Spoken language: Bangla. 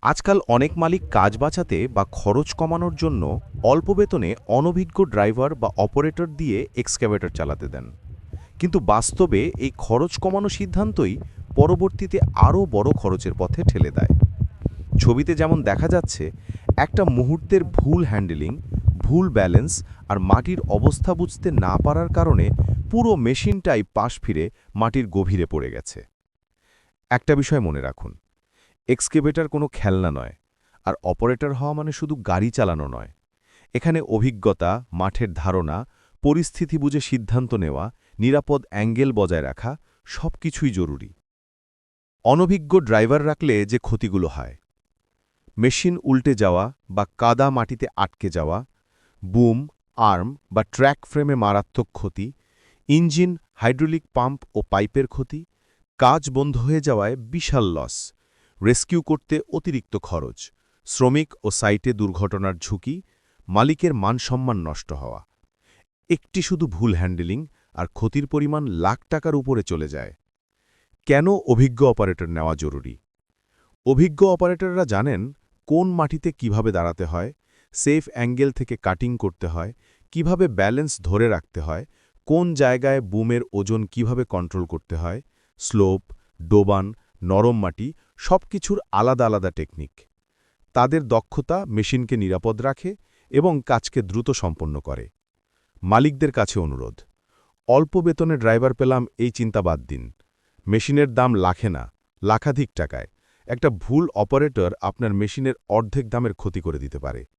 আজকাল অনেক মালিক কাজ বাঁচাতে বা খরচ কমানোর জন্য অল্প বেতনে অনভিজ্ঞ ড্রাইভার বা অপারেটর দিয়ে এক্সক্যাভেটর চালাতে দেন। কিন্তু বাস্তবে এই খরচ কমানো সিদ্ধান্তই পরবর্তীতে আরও বড় খরচের পথে ঠেলে দেয়। ছবিতে যেমন দেখা যাচ্ছে, একটা মুহূর্তের ভুল হ্যান্ডেলিং, ভুল ব্যালেন্স আর মাটির অবস্থা বুঝতে না পারার কারণে পুরো মেশিনটাই পাশ ফিরে মাটির গভীরে পড়ে গেছে। একটা বিষয় মনে রাখুন, এক্সকেভেটর কোনো খেলনা নয়, আর অপারেটর হওয়া মানে শুধু গাড়ি চালানো নয়। এখানে অভিজ্ঞতা, মাঠের ধারণা, পরিস্থিতি বুঝে সিদ্ধান্ত নেওয়া, নিরাপদ অ্যাঙ্গেল বজায় রাখা সবকিছুই জরুরি। অনভিজ্ঞ ড্রাইভার রাখলে যে ক্ষতিগুলো হয়: মেশিন উল্টে যাওয়া বা কাদা মাটিতে আটকে যাওয়া, বুম, আর্ম বা ট্র্যাক ফ্রেমে মারাত্মক ক্ষতি, ইঞ্জিন, হাইড্রোলিক পাম্প ও পাইপের ক্ষতি, কাজ বন্ধ হয়ে যাওয়ায় বিশাল লস, রেস্কিউ করতে অতিরিক্ত খরচ, শ্রমিক ও সাইটে দুর্ঘটনার ঝুঁকি, মালিকের মানসম্মান নষ্ট হওয়া। একটি শুধু ভুল হ্যান্ডেলিং আর ক্ষতির পরিমাণ লাখ টাকার উপরে চলে যায়। কেন অভিজ্ঞ অপারেটর নেওয়া জরুরি? অভিজ্ঞ অপারেটররা জানেন কোন মাটিতে কিভাবে দাঁড়াতে হয়, সেফ অ্যাঙ্গেল থেকে কাটিং করতে হয়, কিভাবে ব্যালেন্স ধরে রাখতে হয়, কোন জায়গায় বুমের ওজন কিভাবে কন্ট্রোল করতে হয়, স্লোপ, ডোবান, নরম মাটি সবকিছুর আলাদা আলাদা টেকনিক। তাদের দক্ষতা মেশিনকে নিরাপদ রাখে এবং কাজকে দ্রুত সম্পন্ন করে। মালিকদের কাছে অনুরোধ: অল্প বেতনে ড্রাইভার পেলাম এই চিন্তা বাদ দিন। মেশিনের দাম লাখে না, লাখাধিক টাকায়। একটা ভুল অপারেটর আপনার মেশিনের অর্ধেক দামের ক্ষতি করে দিতে পারে।